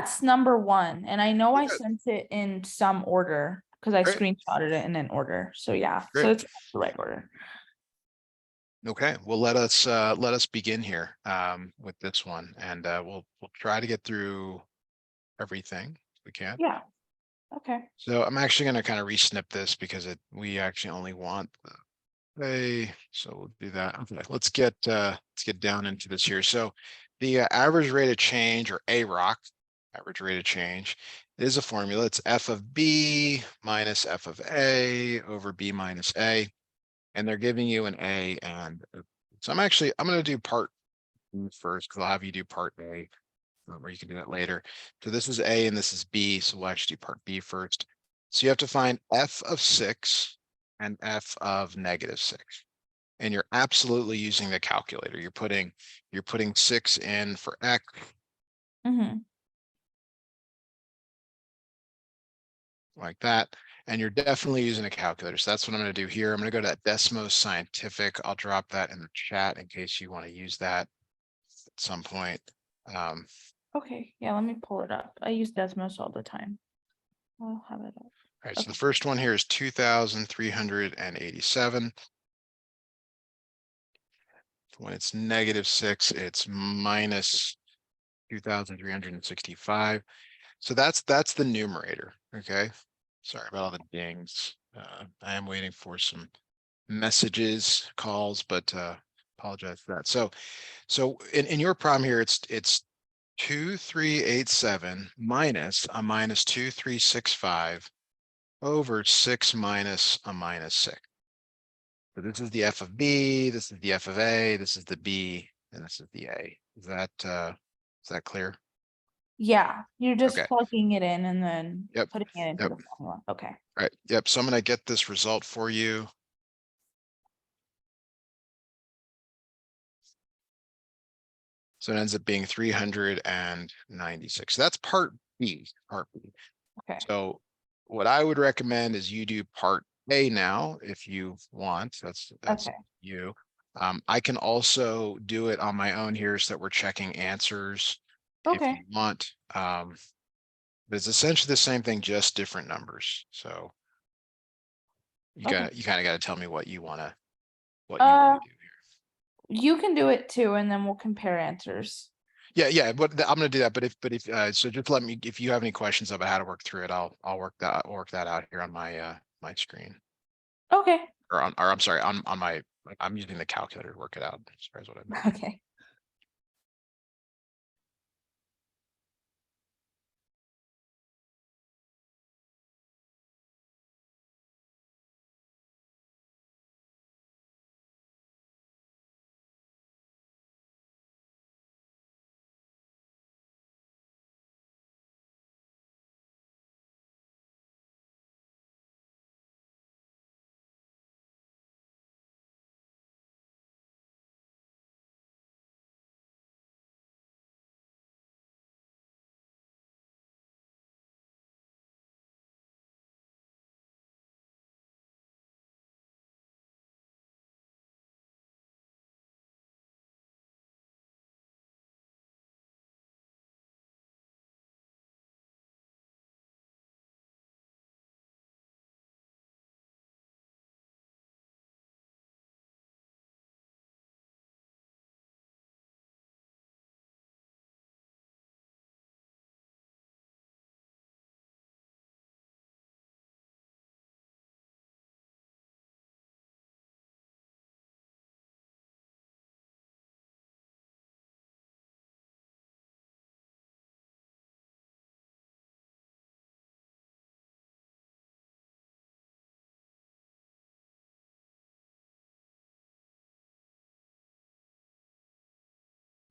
That's number one, and I know I Okay, sent it in some order because I great, screenshotted it in an order. So yeah, so great. it's the right order. Okay, well, let us begin here with this one, and we'll try to get through everything if we can. Yeah. Okay. So I'm actually going to kind of resnip this because we actually only want the A, so we'll do that. Okay, let's get down into this here. So the average rate of change, or AROC, average rate of change, is a formula. It's F of B minus F of A over B minus A, and they're giving you an A and so I'm going to do part B first because I'll have you do part A, or you can do that later. So this is A and this is B, so we'll actually do part B first. So you have to find F of 6 and F of -6. And you're absolutely using the calculator. You're putting 6 in for X, Mm-hmm. like that. And you're definitely using a calculator. So that's what I'm going to do here. I'm going to go to that Desmos Scientific. I'll drop that in the chat in case you want to use that at some point. Okay. Yeah, let me pull it up. I use Desmos all the time. I'll have it up. All right, so Okay. the first one here is 2,387. When it's -6, it's minus 2,365. So that's the numerator. Okay. Sorry about all the dings. I am waiting for some messages, calls, but apologize for that. So in your problem here, it's 2,387 minus a minus 2,365 over 6 minus a -6. So this is the F of B, this is the F of A, this is the B, and this is the A. Is that clear? Yeah, you're just Okay. plugging it in and then Yep. putting it into Yep. the formula. Okay. All right. Yep. So I'm going to get this result for you. So it ends up being 396. So that's part B. Part B. Okay. So what I would recommend is you do part A now, if you want. That's Okay. you. I can also do it on my own here so that we're checking answers if Okay. you want. But it's essentially the same thing, just different numbers. So you Okay. kind of got to tell me what you want to Uh, do here. you can do it too, and then we'll compare answers. Yeah, but I'm gonna do that. But if so just let me, if you have any questions about how to work through it, I'll work that out here on my my screen. Okay. Or I'm sorry, on my, I'm using the calculator to work it out. Sorry, is what I meant. Okay.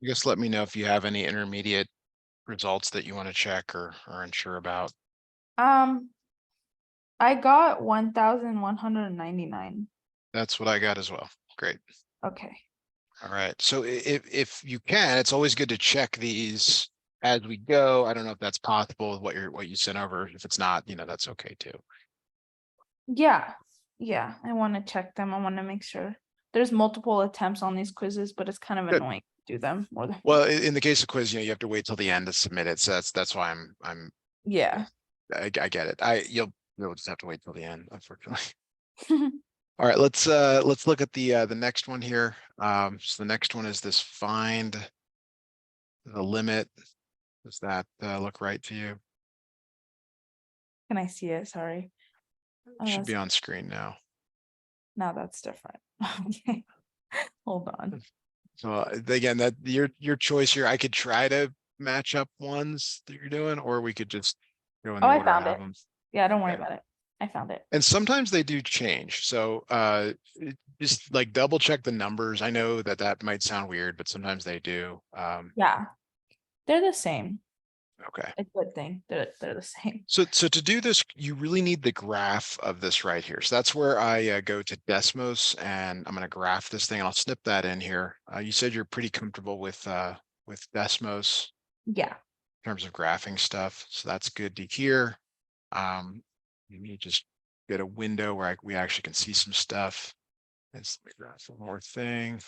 Just let me know if you have any intermediate results that you want to check or unsure about. Um, I got 1,199. That's what I got as well. Great. Okay. All right. So if you can, it's always good to check these as we go. I don't know if that's possible with what you sent over. If it's not, that's okay too. Yeah. Yeah. I want to check them. I want to make sure. There's multiple attempts on these quizzes, but it's kind of Good. annoying. do them more than. Well, in the case of quiz, you have to wait till the end to submit it. So that's why Yeah. I get it. You'll just have to wait till the end, unfortunately. All right, let's look at the next one here. So the next one is this find the limit. Does that look right to you? Can I see it? Sorry. Oh, Should be that's, on screen now. now that's different. Okay. Hold on. So again, that your choice here. I could try to match up ones that you're doing, or we could just go in Oh, the I order I found have it. them. Yeah, don't worry Okay. about it. I found it. And sometimes they do change. So just like double check the numbers. I know that might sound weird, but sometimes they do. Yeah. They're the same. Okay. A good thing. They're the same. So to do this, you really need the graph of this right here. So that's where I go to Desmos, and I'm going to graph this thing. I'll snip that in here. You said you're pretty comfortable with Desmos Yeah. in terms of graphing stuff. So that's good to hear. Let me just get a window where we actually can see some stuff. Let's graph one more thing.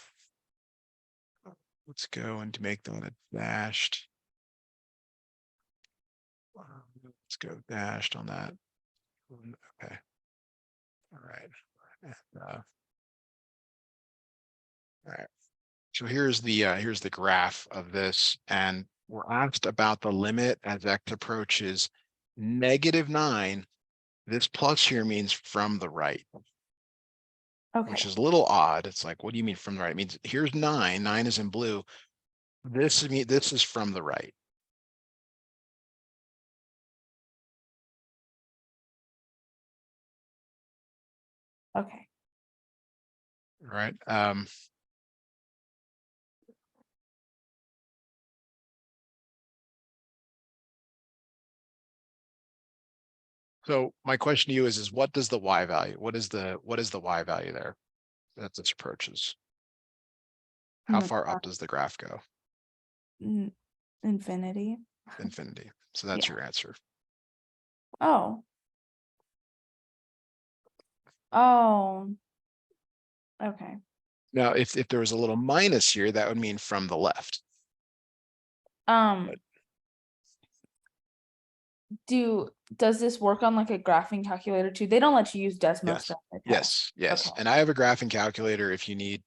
Let's go and make them a dashed. Let's go dashed on that. Okay. All right. And, all right. So here's the graph of this, and we're asked about the limit as x approaches -9. This plus here means from the right, which Okay. is a little odd. It's like, what do you mean from the right? It means here's 9. 9 is in blue. This is from the right. Okay. All right. So my question to you is what does the y value? What is the y value there that this approaches? How far up does the graph go? Infinity. Infinity. So that's Yeah. your answer. Oh. Oh. Okay. Now, if there was a little minus here, that would mean from the left. Um, does this work on like a graphing calculator too? They don't let you use Desmos Yes. for the test. Yes. Okay. And I have a graphing calculator if you need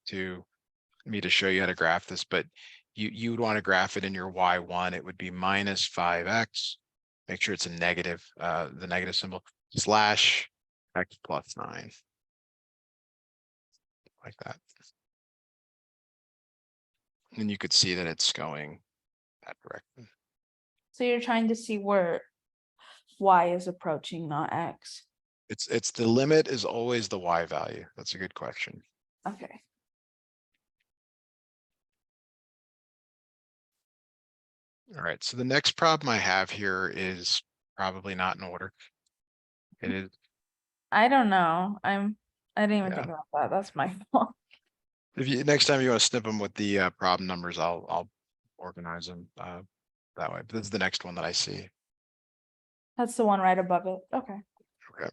me to show you how to graph this, but you would want to graph it in your y1. It would be minus 5x. Make sure it's a negative, the negative symbol, slash x plus 9. Like that. And you could see that it's going that direction. So you're trying to see where y is approaching, not x. It's the limit is always the y value. That's a good question. Okay. All right, so the next problem I have here is probably not in order. It is, I don't know. I didn't even yeah. think about that. That's my fault. If you next time you want to snip them with the problem numbers, I'll organize them that way. But this is the next one that I see. That's the one right above it. Okay. Okay.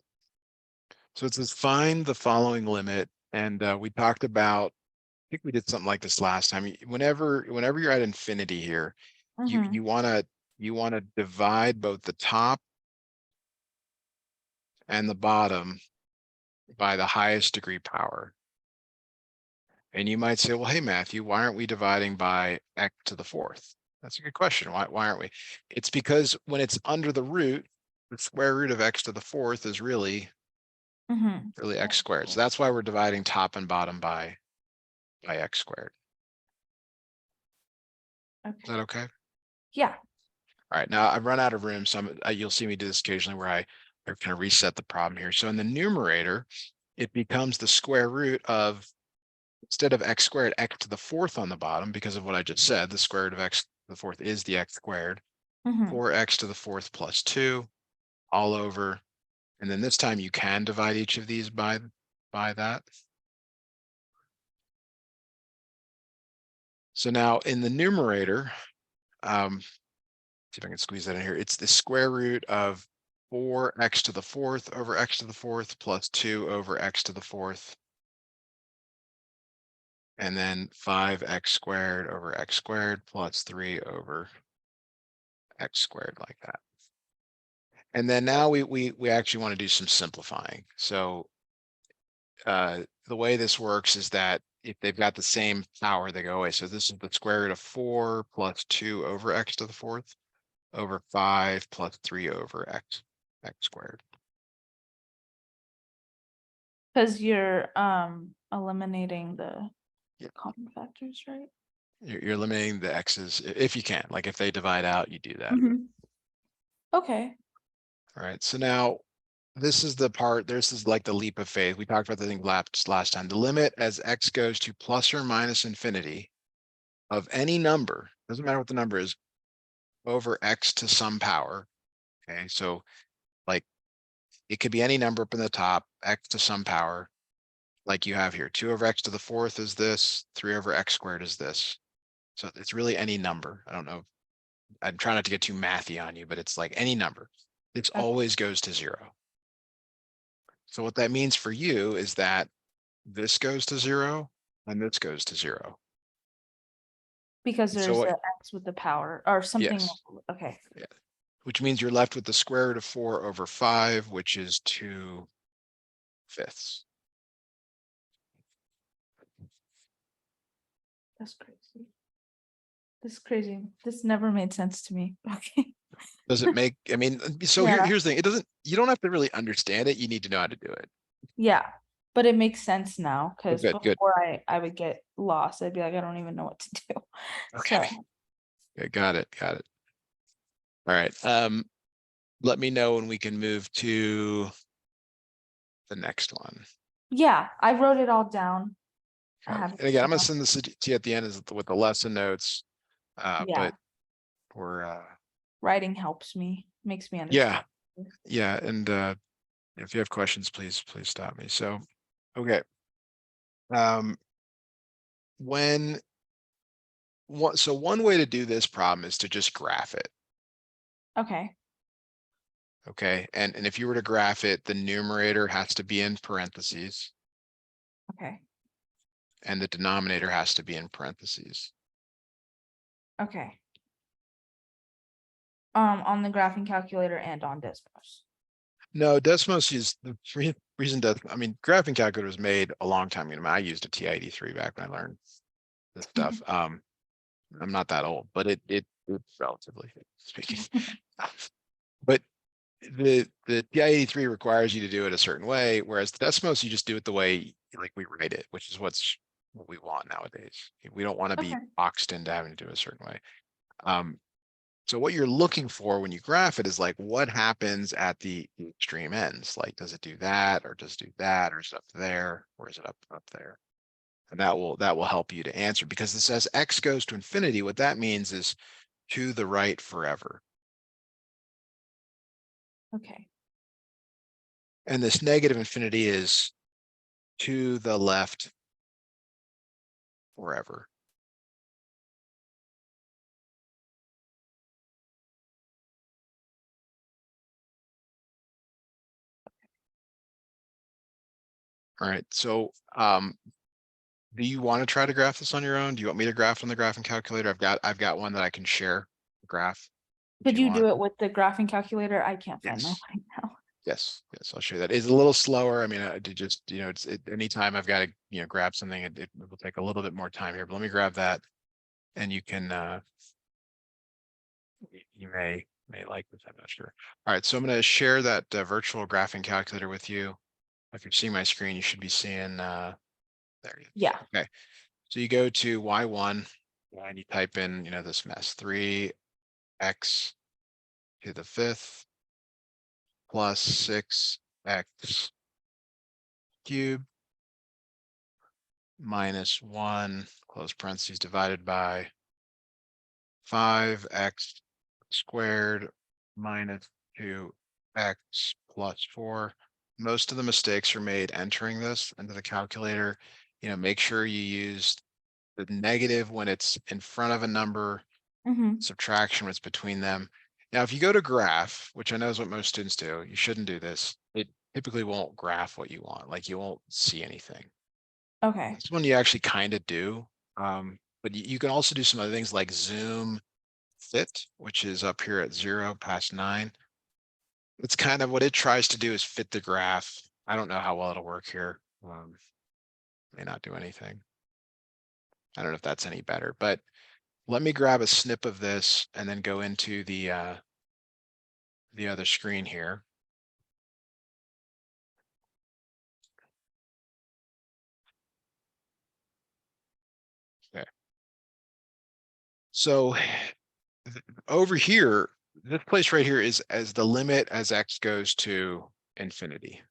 So it says find the following limit, and we talked about. I think we did something like this last time. Whenever you're at infinity here, Mhm. you want to divide both the top and the bottom by the highest degree power. And you might say, well, hey, Matthew, why aren't we dividing by x to the fourth? That's a good question. Why aren't we? It's because when it's under the root, the square root of x to the fourth is really Mhm. x squared. So that's why we're dividing top and bottom by x squared. Is that Okay. okay? Yeah. All right, now I've run out of room, so you'll see me do this occasionally where I kind of reset the problem here. So in the numerator, it becomes the square root of, instead of x squared, x to the fourth on the bottom, because of what I just said, the square root of x to the fourth is the x squared, Mhm. 4x to the fourth plus 2, all over. And then this time you can divide each of these by that. So now in the numerator, see if I can squeeze that in here. It's the square root of 4x to the fourth over x to the fourth plus 2 over x to the fourth. And then 5x² over x² plus 3 over x², like that. And then now we actually want to do some simplifying. So the way this works is that if they've got the same power, they go away. So this is the square root of 4 plus 2 over x to the fourth over 5 plus 3 over x². Because you're eliminating the Yeah. common factors, right? You're eliminating the x's if you can. Like if they divide out, you do that. Mhm. Okay, All right. So now this is the part, this is like the leap of faith. We talked about the thing last time. The limit as x goes to plus or minus infinity of any number, doesn't matter what the number is, over x to some power. Okay, so like it could be any number up in the top, x to some power, like you have here. 2 over x to the fourth is this, 3 over x² is this. So it's really any number. I don't know. I'm trying not to get too mathy on you, but it's like any number. It okay. always goes to 0. So what that means for you is that this goes to 0 and this goes to 0. Because So there's what, the x with the power or something. yes, Okay, yeah, which means you're left with the square root of 4 over 5, which is 2/5. that's crazy. This is crazy. This never made sense to me. Okay. Does it make, I mean, so Yeah. here's the thing. It doesn't, you don't have to really understand it. You need to know how to do it. Yeah, but it makes sense now Oh, because good, good. before I would get lost. I'd be like, I don't even know what to do. Okay. So Okay, got it. Got it. All right. Let me know when we can move to the next one. yeah, I wrote it all down. I Okay. have it And again, I'm gonna down. send this to you at the end with the lesson notes. Yeah, But we're writing helps me, makes me yeah, understand. yeah. And if you have questions, please stop me. So, okay. Um, when so one way to do this problem is to just graph it. Okay, Okay. And if you were to graph it, the numerator has to be in parentheses okay, and the denominator has to be in parentheses. okay. On the graphing calculator and on Desmos. No, Desmos is the reason that, I mean, graphing calculator was made a long time ago. I used a TI-83 back when I learned this stuff. I'm not that old, but it's relatively speaking. But the TI-83 requires you to do it a certain way, whereas the Desmos, you just do it the way like we write it, which is what we want nowadays. We don't want to be Okay. boxed into having to do it a certain way. So what you're looking for when you graph it is like what happens at the extreme ends. Like, does it do that, or does it do that, or is it up there, or is it up there? And that will help you to answer, because it says x goes to infinity. What that means is to the right forever. Okay. And this negative infinity is to the left forever. All right. So do you want to try to graph this on your own? Do you want me to graph on the graphing calculator? I've got one that I can share graph. If Could you you do want. it with the graphing calculator? I can't find mine Yes. right now. Yes, I'll show you that. It's a little slower. I mean, to just, anytime I've got to, grab something, it will take a little bit more time here, but let me grab that and you can, you may like this, I'm not sure. All right, so I'm going to share that virtual graphing calculator with you. If you're seeing my screen, you should be seeing, there you Yeah. go. Okay, so you go to Y1 and you type in, this mess, 3x to the 5th plus 6x cubed minus 1, close parentheses, divided by 5x squared minus 2x plus 4. Most of the mistakes are made entering this into the calculator. Make sure you use the negative when it's in front of a number, Mm-hmm. subtraction when it's between them. Now, if you go to graph, which I know is what most students do, you shouldn't do this. It typically won't graph what you want. Like, you won't see anything. Okay, This one you actually kind of do. But you can also do some other things like zoom fit, which is up here at 0 past 9. It's kind of what it tries to do is fit the graph. I don't know how well it'll work here. May not do anything. I don't know if that's any better, but let me grab a snip of this and then go into the other screen here. Okay. So over here, this place right here is as the limit as x goes to infinity.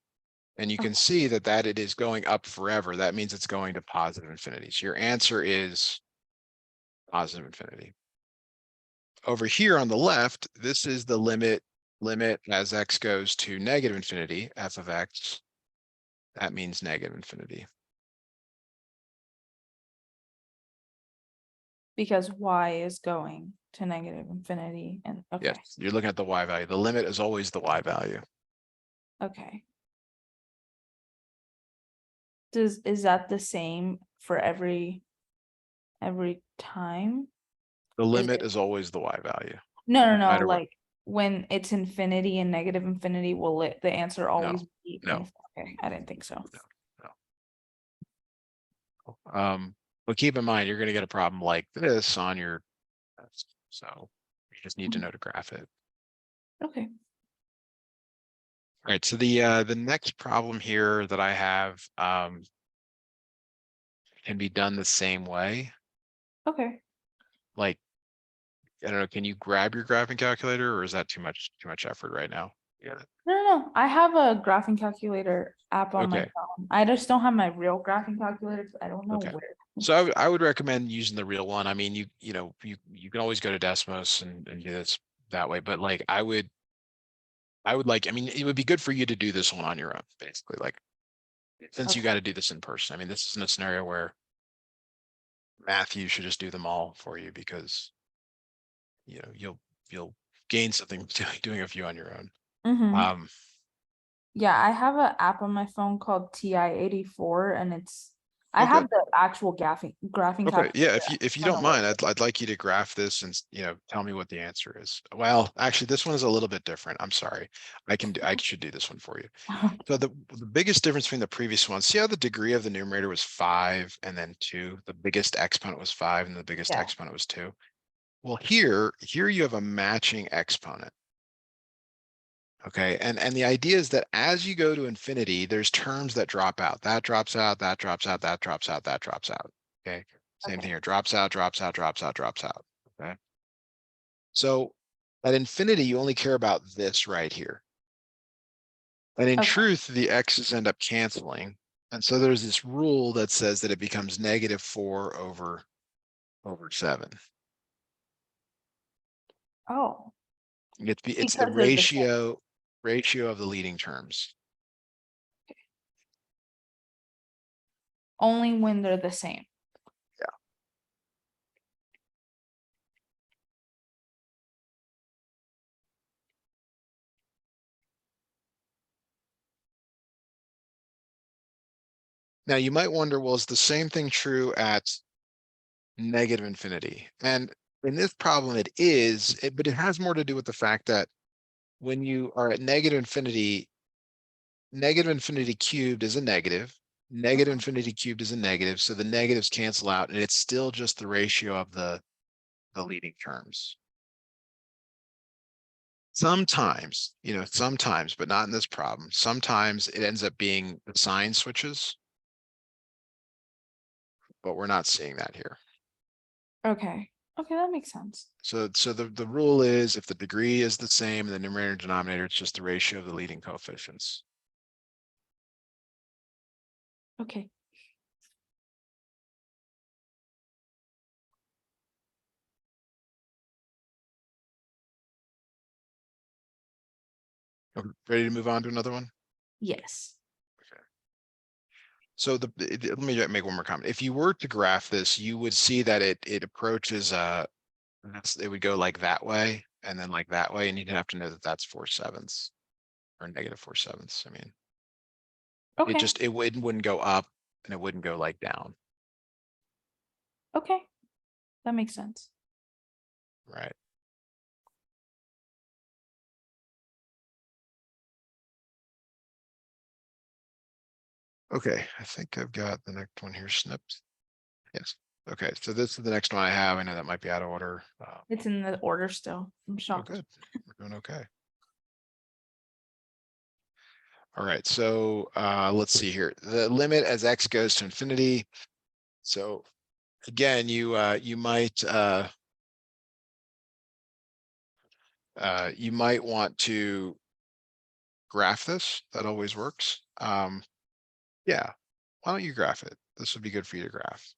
And you can Okay. see that it is going up forever. That means it's going to positive infinity. So your answer is positive infinity. Over here on the left, this is the limit as x goes to negative infinity, f of x. That means negative infinity. Because y is going to negative infinity and okay, Yes, you're looking at the y value. The limit is always the y value. okay. Is that the same for every time? The Is limit it? is always the y value. No, no, No no, matter what. like when it's infinity and negative infinity, will it, the answer No, always be no, okay, I didn't think so. no. But keep in mind, you're going to get a problem like this on your test. So you just need to know to graph it. Okay, All right, so the next problem here that I have can be done the same way. okay. Like, I don't know, can you grab your graphing calculator or is that too much effort right now? Yeah. No, no, no, I have a graphing calculator app on my Okay, phone. I just don't have my real graphing calculator, 'cause I don't know okay. where. So I would recommend using the real one. I mean, you can always go to Desmos and do this that way, but like I would like, I mean, it would be good for you to do this one on your own, basically, like since you Okay. got to do this in person. I mean, this isn't a scenario where Matthew should just do them all for you because you'll gain something doing a few on your own. Mm-hmm. Um, Yeah, I have an app on my phone called TI-84 and I okay, have the actual graphing okay, yeah. calculator. If you I don't don't know where mind, it is. I'd like you to graph this and tell me what the answer is. Well, actually, this one is a little bit different. I'm sorry. I should do this one for you. So the biggest difference between the previous one, see how the degree of the numerator was 5 and then 2. The biggest exponent was 5 and the biggest Yeah. exponent was 2. Well, here you have a matching exponent. Okay, and the idea is that as you go to infinity, there's terms that drop out. That drops out, that drops out, that drops out, that drops out. Okay, same thing Okay. here. Drops out, drops out, drops out, drops out. Okay. So at infinity, you only care about this right here. And in Okay. truth, the x's end up canceling. And so there's this rule that says that it becomes -4 over 7. Oh, It's the because they're the same. ratio of the leading terms. Only when they're the same. Now you might wonder, well, is the same thing true at negative infinity? And in this problem, it is, but it has more to do with the fact that when you are at negative infinity cubed is a negative. Negative infinity cubed is a negative. So the negatives cancel out and it's still just the ratio of the leading terms. Sometimes, sometimes, but not in this problem. Sometimes it ends up being the sign switches, but we're not seeing that here. Okay. Okay, that makes sense. So the rule is if the degree is the same in the numerator and denominator, it's just the ratio of the leading coefficients. Okay. Ready to move on to another one? Yes. So let me make one more comment. If you were to graph this, you would see that it approaches it would go like that way and then like that way, and you'd have to know that that's 4/7 or -4/7. I mean, Okay. it wouldn't go up and it wouldn't go like down, Okay, that makes sense. right? Okay, I think I've got the next one here snipped. Yes. Okay, so this is the next one I have. I know that might be out of order. It's in the order still. I'm Oh, shocked. good. We're doing okay. All right, so let's see here. The limit as x goes to infinity. So again, you might want to graph this. That always works. Yeah, why don't you graph it? This would be good for you to graph.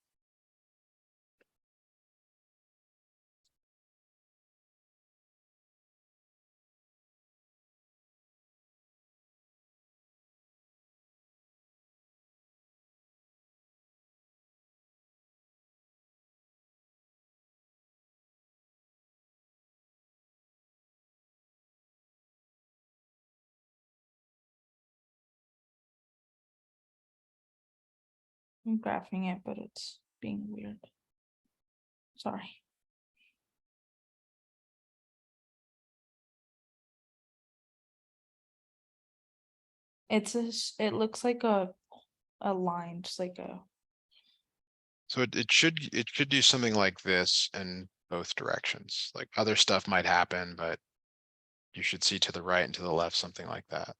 I'm graphing it, but it's being weird. Sorry. It looks like a line, just like a, So it should do something like this in both directions. Like other stuff might happen, but you should see to the right and to the left, something like that.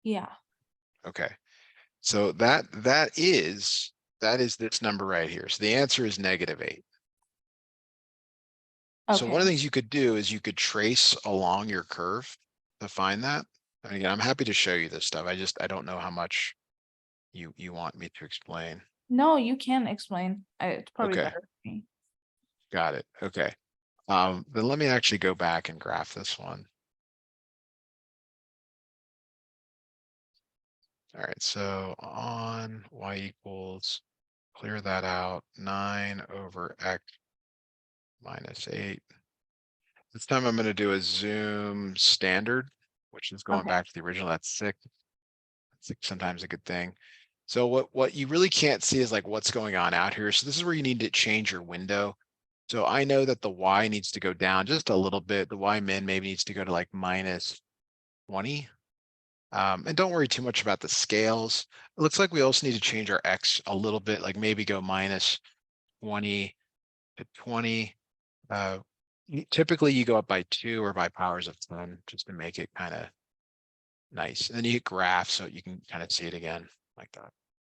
yeah, Okay. So that is this number right here. So the answer is -8. So one of the okay. things you could do is you could trace along your curve to find that. And again, I'm happy to show you this stuff. I don't know how much you want me to explain. No, you can explain. It's probably Okay, better for me. got it. Okay. Then let me actually go back and graph this one. All right, so on y equals, clear that out, 9 over x minus 8. This time I'm going to do a zoom standard, which is going Okay. back to the original. That's 6. That's sometimes a good thing. So what you really can't see is like what's going on out here. So this is where you need to change your window. So I know that the y needs to go down just a little bit. The y min maybe needs to go to like -20. And don't worry too much about the scales. It looks like we also need to change our x a little bit, like maybe go -20 to 20. Typically you go up by 2 or by powers of 10 just to make it kind of nice. And then you hit graph so you can kind of see it again like that. All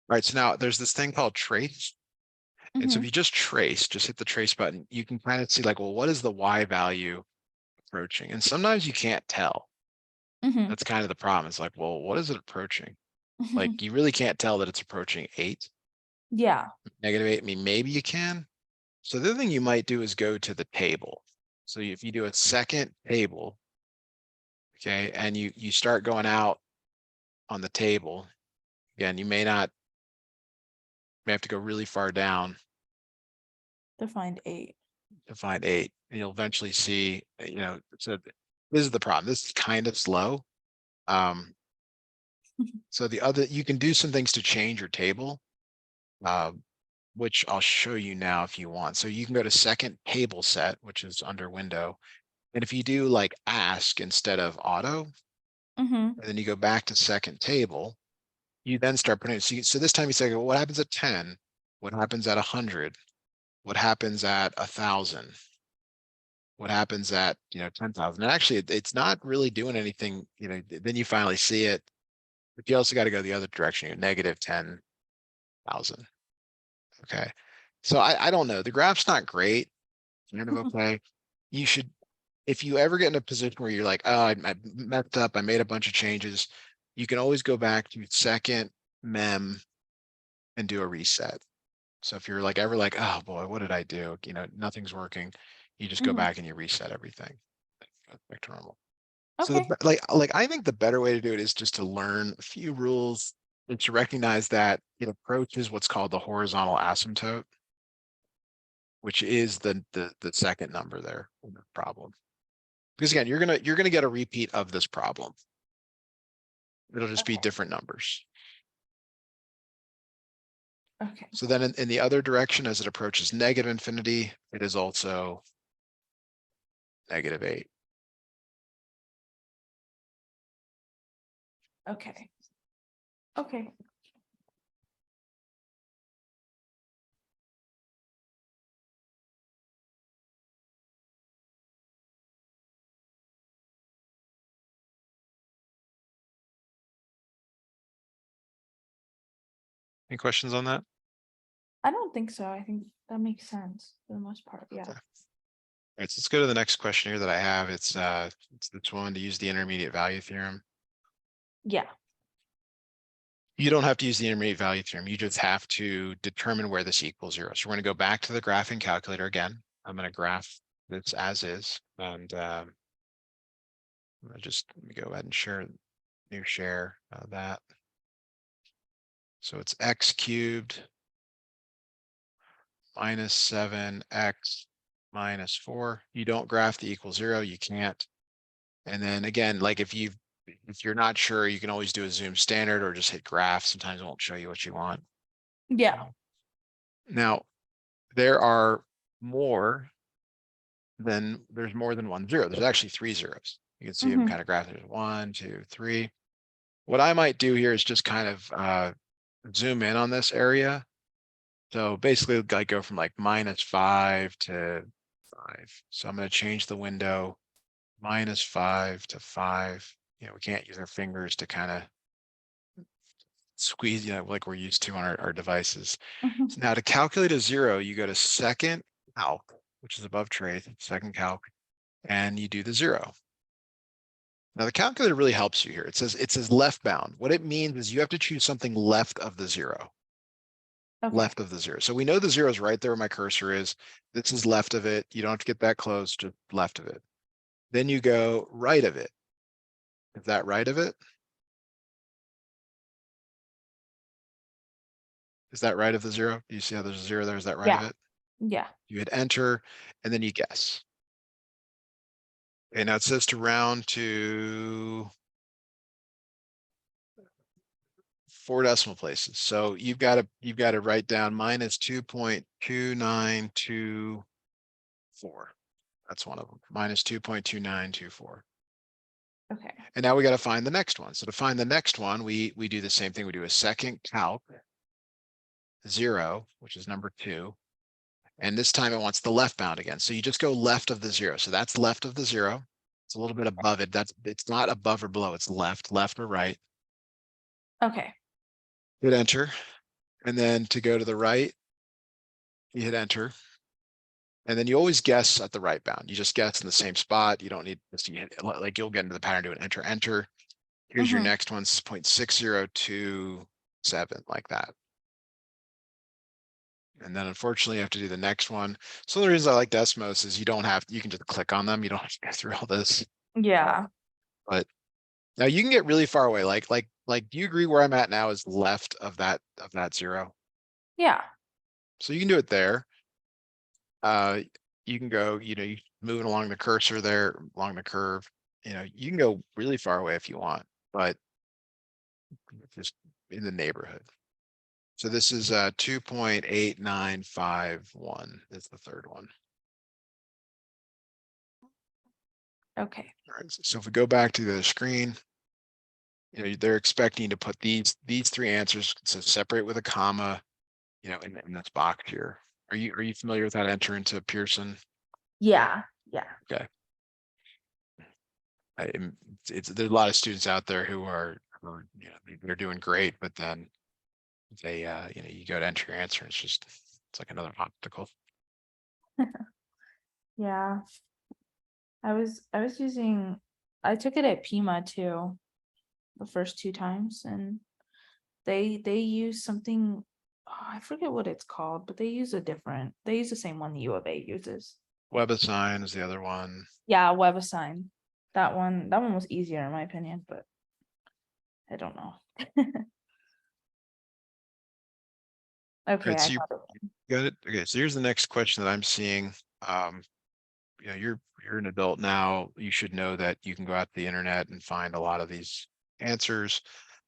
right, so now there's this thing called trace. And so if Mm-hmm. you just trace, just hit the trace button, you can kind of see like, well, what is the y value approaching? And sometimes you can't tell. Mm-hmm. That's kind of the problem. It's like, well, what is it approaching? Mm-hmm. Like you really can't tell that it's approaching 8, Yeah. -8. I mean, maybe you can. So the other thing you might do is go to the table. So if you do a second table, okay, and you start going out on the table, again, you may have to go really far down To find 8. to find 8, and you'll eventually see, so this is the problem. This is kind of slow. So you can do some things to change your table, which I'll show you now if you want. So you can go to second table set, which is under window. And if you do like ask instead of auto, Mm-hmm. and then you go back to second table, you then start putting, so this time you say, well, what happens at 10? What happens at 100? What happens at 1,000? What happens at 10,000? And actually it's not really doing anything, then you finally see it, but you also got to go the other direction, -10,000. Okay, so I don't know, the graph's not great, kind of okay. You should, if you ever get in a position where you're like, oh, I messed up, I made a bunch of changes, you can always go back to second mem and do a reset. So if you're like ever like, oh boy, what did I do? Nothing's working. You just go Mm-hmm. back and you reset everything back to normal. So Okay. like I think the better way to do it is just to learn a few rules and to recognize that it approaches what's called the horizontal asymptote, which is the second number there in the problem. Because again, you're gonna get a repeat of this problem. It'll just be Okay. different numbers. Okay, So then in the other direction, as it approaches negative infinity, it is also -8. okay. Okay, Any questions on that? I don't think so. I think that makes sense for the most part, yeah. Okay. All right, so let's go to the next question here that I have. It's this one to use the intermediate value theorem. Yeah, You don't have to use the intermediate value theorem. You just have to determine where this equals 0. So we're going to go back to the graphing calculator again. I'm going to graph this as is, and I'm gonna let me go ahead and share that. So it's x cubed minus 7x minus 4. You don't graph the equal 0. You can't. And then again, like if you're not sure, you can always do a zoom standard or just hit graph. Sometimes it won't show you what you want. yeah, Now, there are there's more than 1 0. There's actually 3 zeros. You can see them mhm, kind of graph. There's 1, 2, 3. What I might do here is just kind of zoom in on this area. So basically I go from like -5 to 5. So I'm going to change the window -5 to 5. We can't use our fingers to kind of squeeze, like we're used to on our devices. mhm. So now to calculate a 0, you go to second calc, which is above trace, second calc, and you do the 0. Now the calculator really helps you here. It says left bound. What it means is you have to choose something left of the 0. Okay, Left of the 0. So we know the 0 is right there where my cursor is. This is left of it. You don't have to get that close, just left of it. Then you go right of it. Is that right of it? Is that right of the 0? Do you see how there's a 0 there? Is that right of yeah, it? yeah, You hit enter and then you guess. Okay, now it says to round to 4 decimal places. So you've got to write down -2.2924. That's one of them. -2.2924. okay, And now we got to find the next one. So to find the next one, we do the same thing. We do a second calc 0, which is number 2. And this time it wants the left bound again. So you just go left of the 0. So that's left of the 0. It's a little bit above it. It's not above or below. It's left or right. okay, Hit enter. And then to go to the right, you hit enter. And then you always guess at the right bound. You just guess in the same spot. You don't need this. Like you'll get into the pattern, do an enter, enter. Here's your mhm, next one, 0.6027, like that. And then unfortunately you have to do the next one. So the reason I like Desmos is you can just click on them. You don't have to go through all this. yeah, But now you can get really far away. Like, do you agree where I'm at now is left of that 0? yeah, So you can do it there. You can go, you moving along the cursor there, along the curve, you can go really far away if you want, but just in the neighborhood. So this is 2.8951 is the third one. okay, All right, so if we go back to the screen, they're expecting to put these 3 answers, so separate with a comma, in this box here. Are you familiar with how to enter into Pearson? yeah, yeah, Okay. There's a lot of students out there who are, they're doing great, but then they, you go to enter your answer, it's like another obstacle. yeah. I took it at Pima too, the first 2 times, and they use something, oh, I forget what it's called, but they use the same one the U of A uses. WebAssign is the other one. Yeah, WebAssign. That one was easier in my opinion, but I don't know. Okay, Right, I so you got it. got it. Okay, so here's the next question that I'm seeing. You're an adult now. You should know that you can go out to the internet and find a lot of these answers.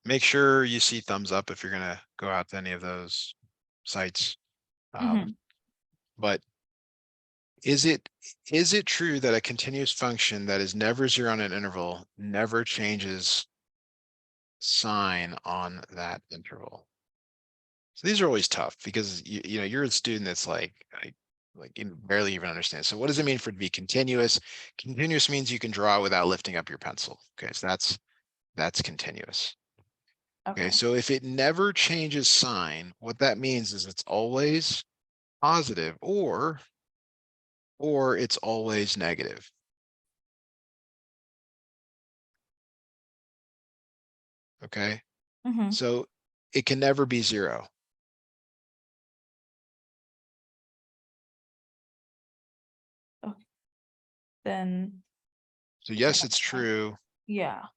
Make sure you see thumbs up if you're gonna go out to any of those sites. Mhm. But is it true that a continuous function that is never zero on an interval never changes sign on that interval? So these are always tough because you know you're a student that's like you barely even understand. So what does it mean for it to be continuous? Continuous means you can draw without lifting up your pencil. Okay, so that's continuous. Okay, Okay. so if it never changes sign, what that means is it's always positive or it's always negative. Okay, Mhm. so it can never be zero. Okay. Then So it can yes, it's never. true. Yeah,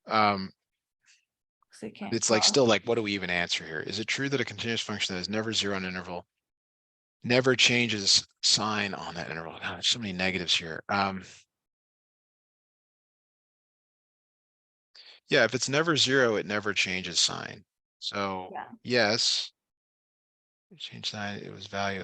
Um, 'cause it can't it's like cross. still like, what do we even answer here? Is it true that a continuous function that is never zero on interval never changes sign on that interval? God, there's so many negatives here. Yeah, if it's never zero, it never changes sign. So Yeah. yes, it changed sign, it was value.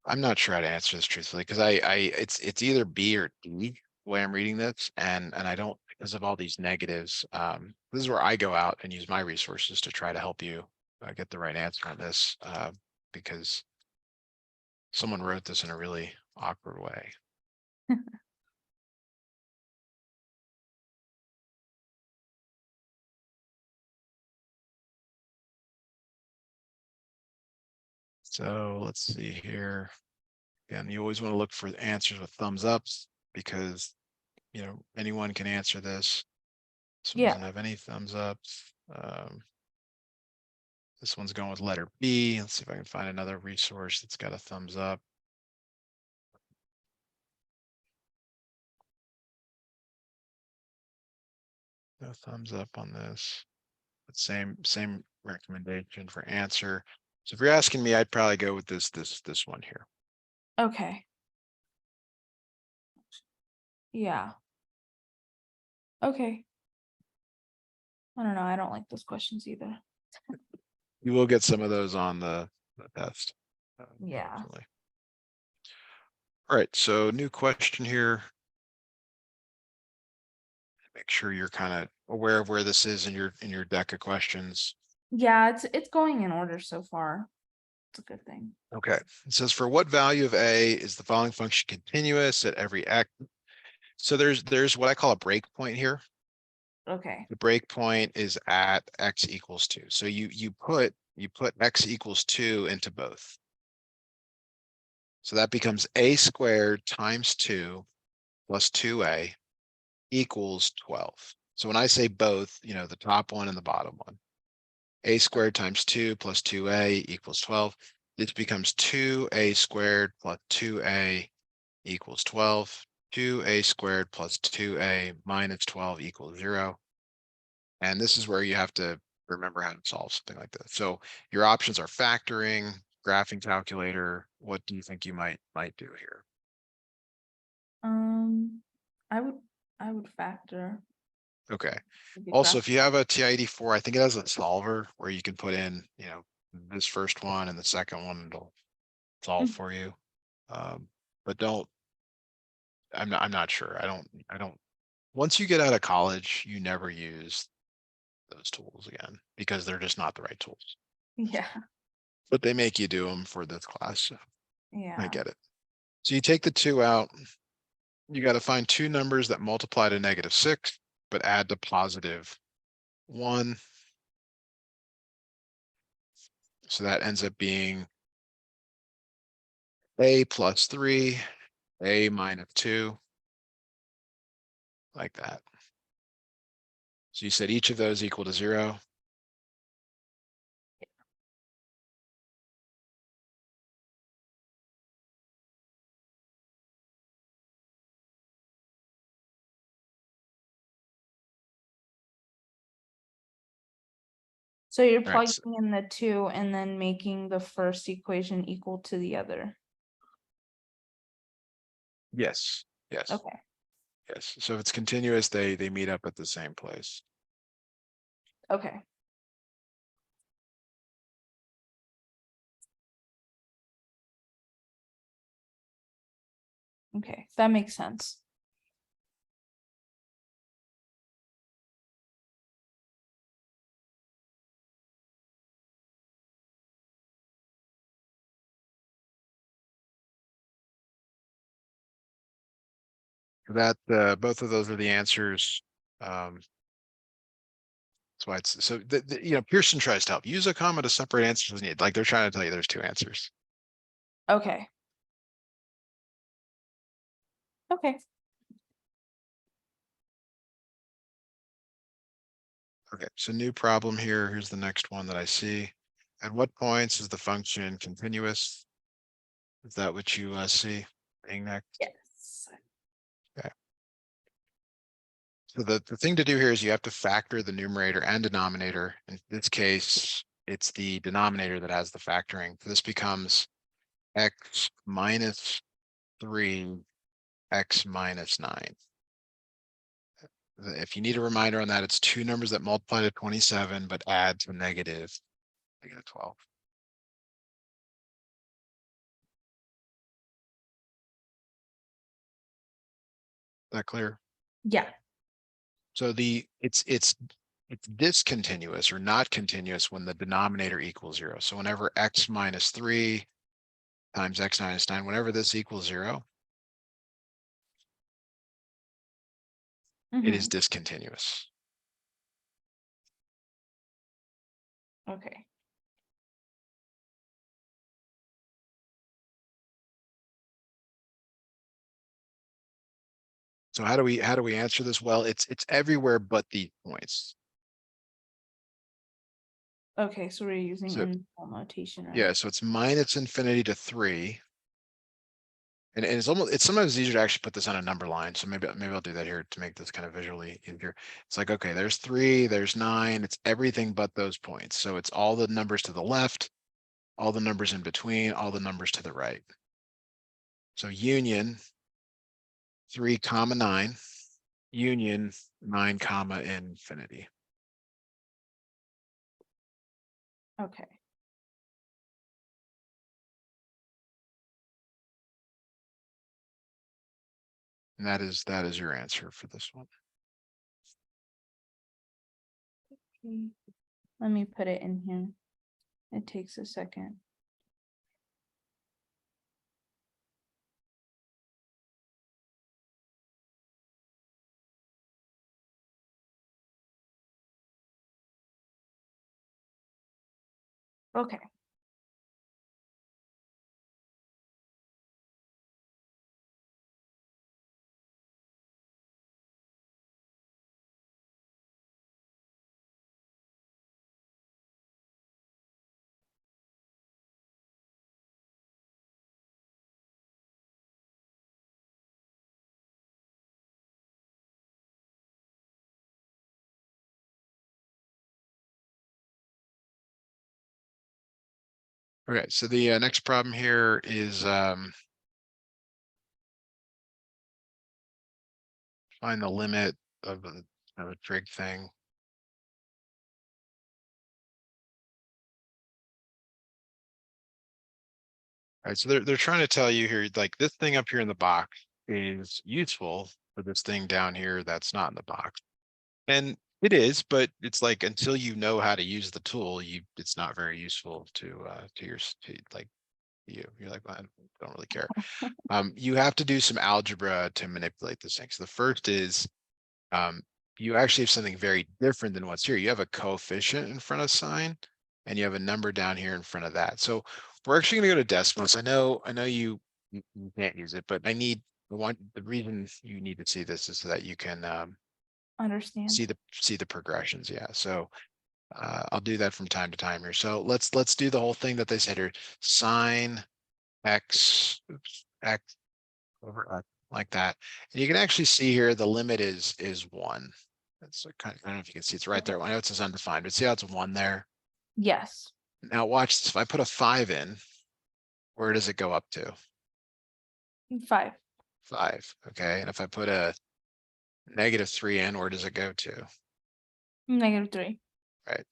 I'm not sure how to answer this truthfully because it's either B or D the way I'm reading this, and I don't because of all these negatives. This is where I go out and use my resources to try to help you get the right answer on this because someone wrote this in a really awkward way. So let's see here. Again, you always want to look for answers with thumbs ups because you know anyone can answer this. This one doesn't Yeah. have any thumbs ups. This one's going with letter B. Let's see if I can find another resource that's got a thumbs up. No thumbs up on this. But same recommendation for answer. So if you're asking me, I'd probably go with this one here. Okay. Yeah. Okay. I don't know. I don't like those questions either. You will get some of those on the test. Yeah. Definitely. All right, so new question here. Make sure you're kind of aware of where this is in your deck of questions. Yeah, it's going in order so far. It's a good thing. Okay, it says for what value of A is the following function continuous at every X? So there's what I call a breakpoint here. Okay. The breakpoint is at X equals 2. So you put X equals 2 into both. So that becomes A squared times 2 plus 2A equals 12. So when I say both, you know, the top one and the bottom one, A squared times 2 plus 2A equals 12. This becomes 2A squared plus 2A equals 12. 2A squared plus 2A minus 12 equals 0. And this is where you have to remember how to solve something like this. So your options are factoring, graphing calculator. What do you think you might do here? Um, I would factor. Okay. Maybe Also, graph. if you have a TI-84, I think it has a solver where you can put in, you know, this first one and the second one, it'll solve for you. But don't, I'm not sure. I don't, once you get out of college, you never use those tools again because they're just not the right tools. Yeah. But they make you do them for this class. So I Yeah. get it. So you take the 2 out, you got to find two numbers that multiply to -6, but add to +1. So that ends up being A plus 3, A minus 2, like that. So you said each of those equal to 0. So you're All right. plugging in the 2 and then making the first equation equal to the other. Yes, yes, Okay, yes. So if it's continuous, they meet up at the same place. okay. Okay, that makes sense. That both of those are the answers. That's why it's so Pearson tries to help use a comma to separate answers as needed. Like they're trying to tell you there's two answers. Okay. Okay, Okay, so new problem here. Here's the next one that I see. At what points is the function continuous? Is that what you see being next? yes. Okay. So the thing to do here is you have to factor the numerator and denominator. In this case, it's the denominator that has the factoring. So this becomes x minus 3, x minus 9. If you need a reminder on that, it's two numbers that multiply to 27, but add to negative 12. Is that clear? Yeah, So it's discontinuous or not continuous when the denominator equals 0. So whenever x minus 3 times x minus 9, whenever this equals 0, it is mhm, discontinuous. okay. So how do we answer this? Well, it's everywhere but the points. Okay, so we're using So in notation, yeah, right? so it's minus infinity to 3. And it's sometimes easier to actually put this on a number line. So maybe I'll do that here to make this kind of visually easier. It's like, okay, there's 3, there's 9, it's everything but those points. So it's all the numbers to the left, all the numbers in between, all the numbers to the right. So union 3 comma 9, union 9 comma infinity. Okay, And that is your answer for this one. let me put it in here. It takes a second. Okay. Okay, so the next problem here is find the limit of a trig thing. All right, so they're trying to tell you here, like this thing up here in the box is useful for this thing down here that's not in the box. And it is, but it's like until you know how to use the tool, it's not very useful to like you're like, well, I don't really care. You have to do some algebra to manipulate this thing. So the first is you actually have something very different than what's here. You have a coefficient in front of sign, and you have a number down here in front of that. So we're actually going to go to decimals. I know you can't use it, but I want the reason you need to see this is so that you can Understand. see the progressions. Yeah. So I'll do that from time to time here. So let's do the whole thing that they said here. Sine x over like that. And you can actually see here the limit is 1. That's kind of, I don't know if you can see it's right Okay. there. I know it says undefined, but see how it's 1 there. Yes. Now watch this. If I put a 5 in, where does it go up to? 5. 5, okay? And if I put a -3 in, where does it go to? -3. Right?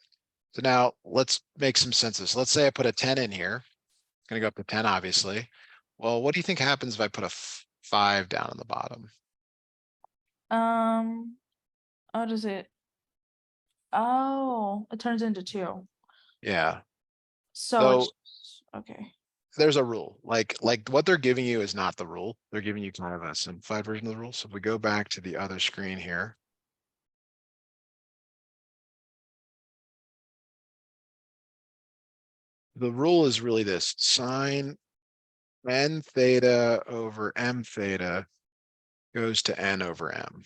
So now let's make some sense of this. Let's say I put a 10 in here. It's gonna go up to 10, obviously. Well, what do you think happens if I put a 5 down on the bottom? How does it? Oh, it turns into 2. Yeah. So So it's okay. there's a rule. Like what they're giving you is not the rule. They're giving you kind of a simplified version of the rule. So if we go back to the other screen here. The rule is really this: sine n theta over m theta goes to n over m.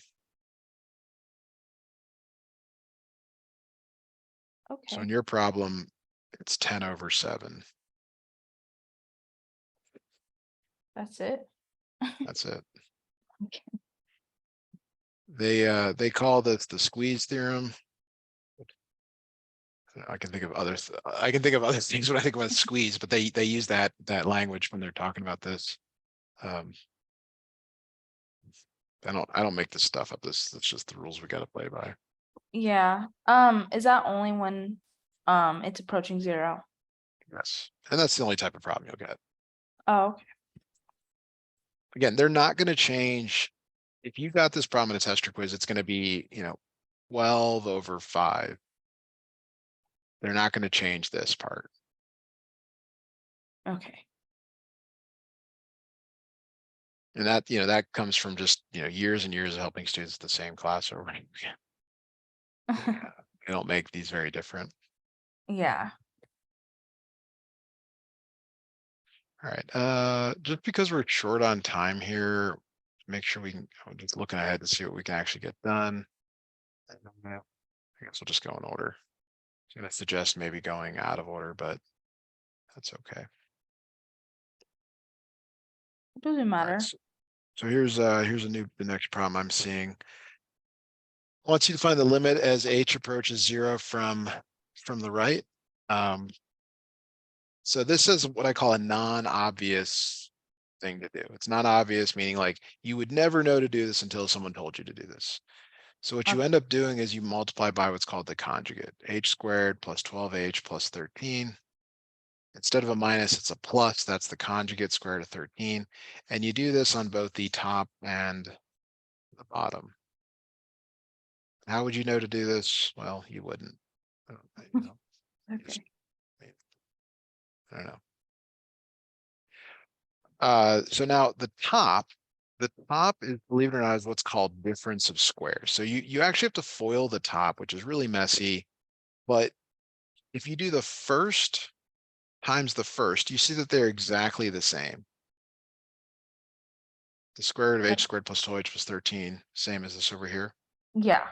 So in Okay, your problem, it's 10 over 7. that's it. That's it. Okay. They call this the squeeze theorem. I can think of I can think of other things when I think about squeeze, but they use that language when they're talking about this. Um, I don't make this stuff up. That's just the rules we got to play by. Yeah. Is that only when it's approaching 0? Yes, and that's the only type of problem you'll get. Oh, okay. Again, they're not going to change. If you got this problem in a tester quiz, it's going to be 12 over 5. They're not going to change this part. Okay. And that comes from just, years and years of helping students the same class over. And over again. They don't make these very different. Yeah. All right. Just because we're short on time here, make sure we can, I'm just looking ahead to see what we can actually get done. I guess we'll just go in order. I'm gonna suggest maybe going out of order, but that's okay. It doesn't All right. matter. So here's the next problem I'm seeing. Wants you to find the limit as h approaches 0 from the right. So this is what I call a non-obvious thing to do. It's not obvious, meaning like you would never know to do this until someone told you to do this. So what you Okay. end up doing is you multiply by what's called the conjugate, h squared plus 12h plus 13. Instead of a minus, it's a plus. That's the conjugate square root of 13. And you do this on both the top and the bottom. How would you know to do this? Well, you wouldn't. You know, you just, Okay. I don't know. So now the top is, believe it or not, is what's called difference of squares. So you actually have to FOIL the top, which is really messy. But if you do the first times the first, you see that they're exactly the same. The square root of h squared plus 2h plus 13, same as this over here. Yeah.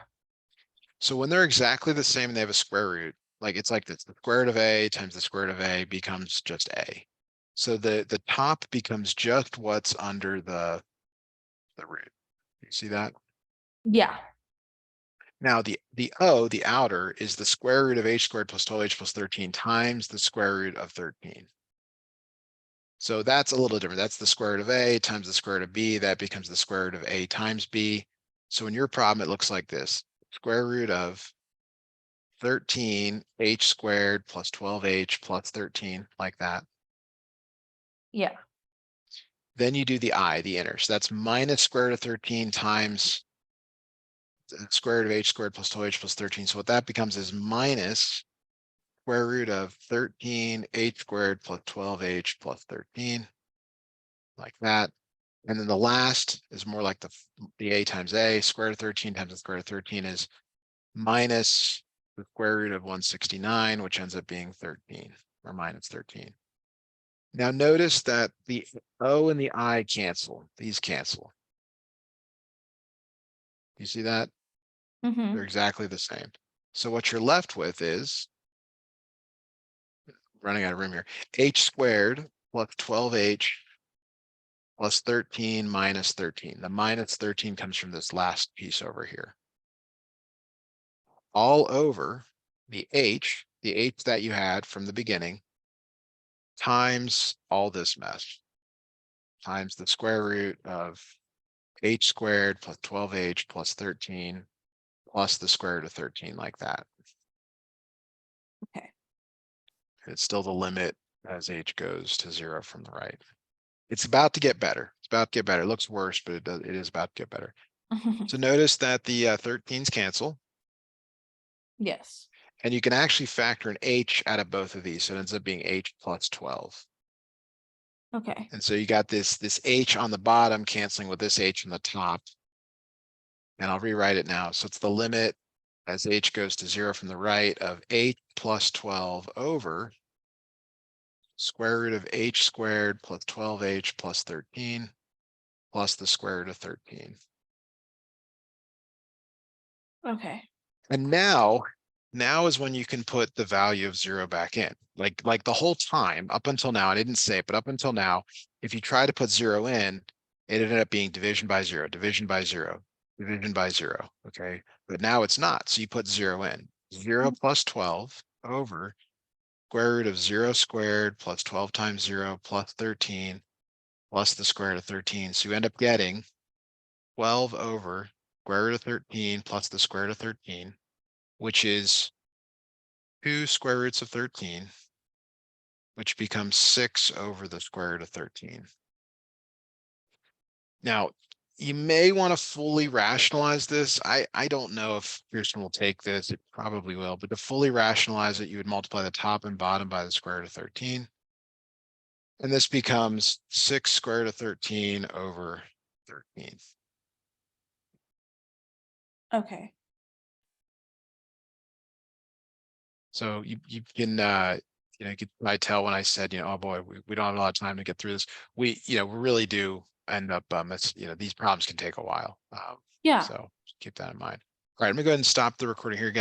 So when they're exactly the same and they have a square root, like it's like this, the square root of a times the square root of a becomes just a. So the top becomes just what's under the root. You see that? Yeah. Now the outer, is the square root of h squared plus 12h plus 13 times the square root of 13. So that's a little different. That's the square root of a times the square root of b. That becomes the square root of a times b. So in your problem, it looks like this: square root of 13 h squared plus 12h plus 13, like that. Yeah. Then you do the inner. So that's minus square root of 13 times the square root of h squared plus 12h plus 13. So what that becomes is minus square root of 13 h squared plus 12h plus 13, like that. And then the last is more like the a times a. Square root of 13 times the square root of 13 is minus the square root of 169, which ends up being 13, or minus 13. Now notice that the O and the I cancel. These cancel. You see that? They're Mm-hmm. exactly the same. So what you're left with is, running out of room here, h squared plus 12h plus 13 minus 13. The minus 13 comes from this last piece over here. All over the h that you had from the beginning, times all this mess, times the square root of h squared plus 12h plus 13 plus the square root of 13 like that. Okay. It's still the limit as h goes to 0 from the right. It's about to get better. It's about to get better. It looks worse, but it is about to get better. So notice that the 13s cancel, Yes. and you can actually factor an h out of both of these. So it ends up being h plus 12. Okay. And so you got this h on the bottom canceling with this h on the top. And I'll rewrite it now. So it's the limit as h goes to 0 from the right of h plus 12 over square root of h squared plus 12h plus 13 plus the square root of 13. Okay. And now is when you can put the value of 0 back in. Like the whole time up until now, I didn't say it, but up until now, if you try to put 0 in, it ended up being division by 0, division by 0, division by 0. Okay. But now it's not. So you put 0 in. 0 plus 12 over square root of 0 squared plus 12 times 0 plus 13 plus the square root of 13. So you end up getting 12 over square root of 13 plus the square root of 13, which is 2 square roots of 13, which becomes 6 over the square root of 13. Now, you may want to fully rationalize this. I don't know if Pearson will take this. It probably will, but to fully rationalize it, you would multiply the top and bottom by the square root of 13. And this becomes 6 square root of 13 over 13. Okay. So you can you can probably tell when I said, oh boy, we don't have a lot of time to get through this. We really do end up it's these problems can take a while. Yeah. So keep that in mind. All right, let me go ahead and stop the recording here again.